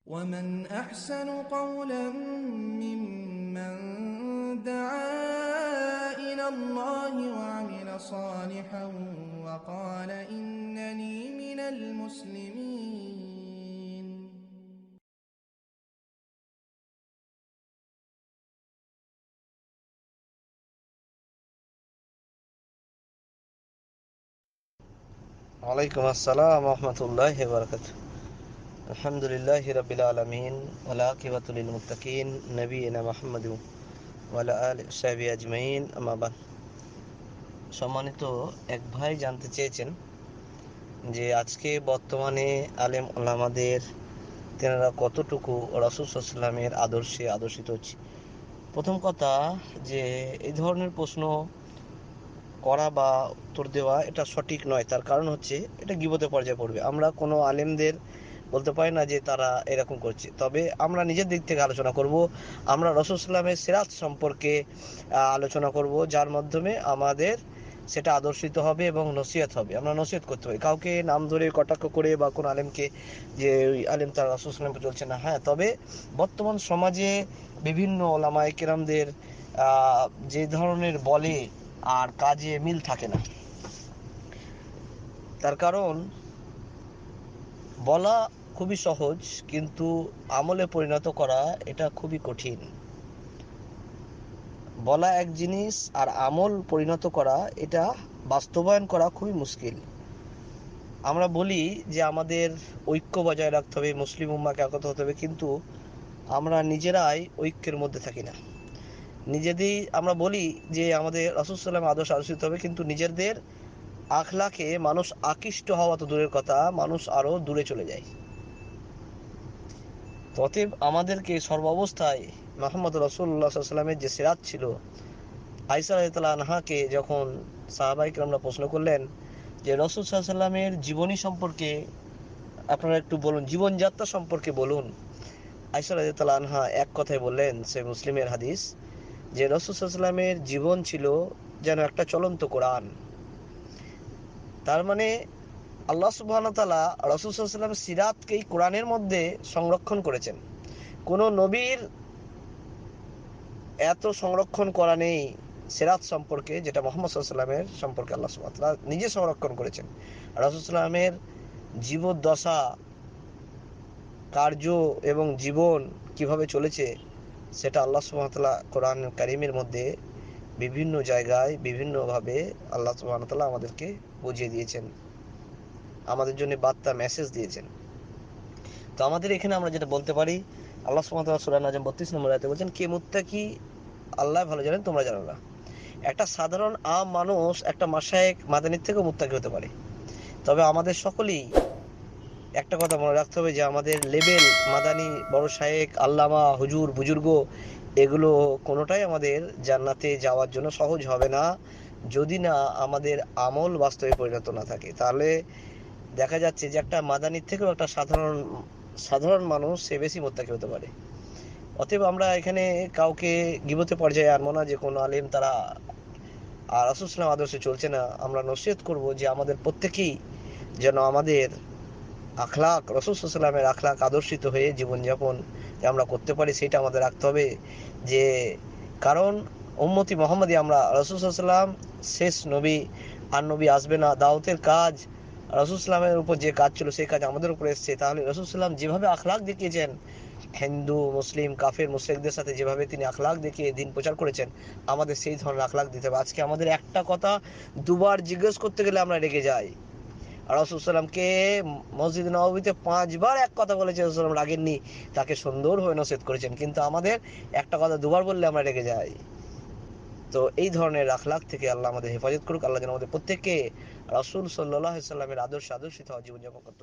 ومن أحسن قولا ممن دعا إلى الله وعمل صالحا وقال إنني من المسلمين. ওয়ালাইকুম আসসালাম রহমতুল্লাহি ওয়া বারাকাতুহু। আলহামদুলিল্লাহি রাব্বিল আলামিন ওয়াল আকিবাতু লিল মুত্তাকিন নবিয়িনা মুহাম্মাদিন ওয়া আলা আলিহি ওয়া সাহবিহি আজমাইন, আম্মা বাদ। সম্মানিত এক ভাই জানতে চেয়েছেন যে আজকে বর্তমানে আলেম ওলামাদের তেনারা কতটুকু রাসূল সাল্লাল্লাহু আলাইহি ওয়াসাল্লামের আদর্শে আদর্শিত হচ্ছে। প্রথম কথা, যে এই ধরনের প্রশ্ন করা বা উত্তর দেওয়া এটা সঠিক নয়। তার কারণ হচ্ছে এটা গীবতের পর্যায়ে পড়বে। আমরা কোনো আলেমদের বলতে পারি না যে তারা এরকম করছে, তবে আমরা নিজের দিক থেকে আলোচনা করব। আমরা রাসূল সাল্লামের সিরাত সম্পর্কে আলোচনা করব, যার মাধ্যমে আমাদের সেটা আদর্শিত হবে এবং নসিহত হবে। আমরা নসিহত করতে পারি, কাউকে নাম ধরে কটাক্ষ করে বা কোনো আলেমকে যে ওই আলেম তার রাসূল সাল্লামকে চলছে না। হ্যাঁ, তবে বর্তমান সমাজে বিভিন্ন ওলামায়ে কেরামদের যে ধরনের বলে আর কাজে মিল থাকে না। তার কারণ বলা খুবই সহজ, কিন্তু আমলে পরিণত করা এটা খুবই কঠিন। বলা এক জিনিস আর আমল পরিণত করা, এটা বাস্তবায়ন করা খুবই মুশকিল। আমরা বলি যে আমাদের ঐক্য বজায় রাখতে হবে, মুসলিম উম্মাহকে একত্র হতে হবে, কিন্তু আমরা নিজেরাই ঐক্যের মধ্যে থাকি না। নিজেদের আমরা বলি যে আমাদের রাসূল সাল্লাল্লাহু আলাইহি ওয়াসাল্লাম আদর্শ আলোচিত হবে, কিন্তু নিজেদের আখলাকে মানুষ আকৃষ্ট হওয়া তো দূরের কথা, মানুষ আরো দূরে চলে যায়। অতএব আমাদেরকে সর্বাবস্থায় মুহাম্মদ রাসূলুল্লাহ সাল্লাল্লাহু আলাইহি ওয়াসাল্লামের যে সিরাত ছিল, আয়েশা রাদিয়াল্লাহু আনহাকে যখন সাহাবায়ে কেরামরা প্রশ্ন করলেন যে রাসূল সাল্লাল্লাহু আলাইহি ওয়াসাল্লামের জীবনী সম্পর্কে আপনারা একটু বলুন, জীবনযাত্রা সম্পর্কে বলুন, আয়েশা রাদিয়াল্লাহু আনহা এক কথায় বললেন, সে মুসলিমের হাদিস, যে রাসূল সাল্লাল্লাহু আলাইহি ওয়াসাল্লামের জীবন ছিল যেন একটা চলন্ত কোরআন। তার মানে আল্লাহ সুবহানাহু ওয়া তাআলা রাসূল সাল্লাল্লাহু আলাইহি ওয়াসাল্লামের সিরাতকেই কোরআনের মধ্যে সংরক্ষণ করেছেন। কোনো নবীর এত সংরক্ষণ করা নেই সিরাত সম্পর্কে, যেটা মুহাম্মদ সাল্লাল্লাহু আলাইহি ওয়াসাল্লামের সম্পর্কে আল্লাহ সুবহানাহু ওয়া তাআলা নিজে সংরক্ষণ করেছেন। রাসূল সাল্লাল্লাহু আলাইহি ওয়াসাল্লামের জীবদ্দশা, কার্য এবং জীবন কিভাবে চলেছে, সেটা আল্লাহ সুবহানাহু ওয়া তাআলা কোরআন কারীমের মধ্যে বিভিন্ন জায়গায় বিভিন্নভাবে আল্লাহ সুবহানাহু ওয়া তাআলা আমাদেরকে বুঝিয়ে দিয়েছেন, আমাদের জন্য বার্তা মেসেজ দিয়েছেন। তো আমাদের এখানে আমরা যেটা বলতে পারি, আল্লাহ সুবহানাহু ওয়া তাআলা সূরা নাজম 32 নম্বর আয়াতে বলছেন, কে মুত্তাকি আল্লাহ ভালো জানেন, তোমরা জানো না। একটা সাধারণ আম মানুষ একটা মাশায়েখ মাদানির থেকেও মুত্তাকি হতে পারে। তবে আমাদের সকলেই একটা কথা মনে রাখতে হবে যে আমাদের লেভেল মাদানি, বড় শায়েখ, আল্লামা, হুজুর, বুজুর্গ, এগুলো কোনোটাই আমাদের জান্নাতে যাওয়ার জন্য সহজ হবে না, যদি না আমাদের আমল বাস্তবে পরিণত না থাকে। তাহলে দেখা যাচ্ছে যে একটা মাদানির থেকেও একটা সাধারণ সাধারণ মানুষ সে বেশি মুত্তাকি হতে পারে। অতএব আমরা এখানে কাউকে গীবতের পর্যায়ে আনবো না যে কোনো আলেম তারা আর রাসূল সাল্লাল্লাহু আলাইহি ওয়াসাল্লাম আদর্শে চলছে না। আমরা নসিহত করব যে আমাদের প্রত্যেকেই যেন আমাদের আখলাক, রাসূল সাল্লাল্লাহু আলাইহি ওয়াসাল্লামের আখলাক আদর্শিত হয়ে জীবনযাপন আমরা করতে পারি, সেটা আমাদের রাখতে হবে। যে কারণ উম্মতি মুহাম্মাদি আমরা, রাসূল সাল্লাল্লাহু আলাইহি ওয়াসাল্লাম শেষ নবী, আর নবী আসবে না। দাওয়াতের কাজ, রাসূল সাল্লাল্লাহু আলাইহি ওয়াসাল্লামের উপর যে কাজ ছিল সেই কাজ আমাদের উপরে এসেছে। তাহলে রাসূল সাল্লাল্লাহু আলাইহি ওয়াসাল্লাম যেভাবে আখলাক দেখিয়েছেন, হিন্দু, মুসলিম, কাফের, মুশরিকদের সাথে যেভাবে তিনি আখলাক দেখিয়ে দিন প্রচার করেছেন, আমাদের সেই ধরনের আখলাক দিতে হবে। আজকে আমাদের একটা কথা দুবার জিজ্ঞেস করতে গেলে আমরা রেগে যাই। আর রাসূল সাল্লামকে মসজিদ নববীতে 5 বার এক কথা বলেছে, রাসূল সাল্লাম রাগেননি, তাকে সুন্দরভাবে নসিহত করেছেন। কিন্তু আমাদের একটা কথা দুবার বললে আমরা রেগে যাই। তো এই ধরনের আখলাক থেকে আল্লাহ আমাদের হেফাজত করুক। আল্লাহ যেন আমাদের প্রত্যেককে রাসূল সাল্লাল্লাহু আলাইহি ওয়াসাল্লামের আদর্শে আদর্শিত হওয়ার জীবনযাপন করতে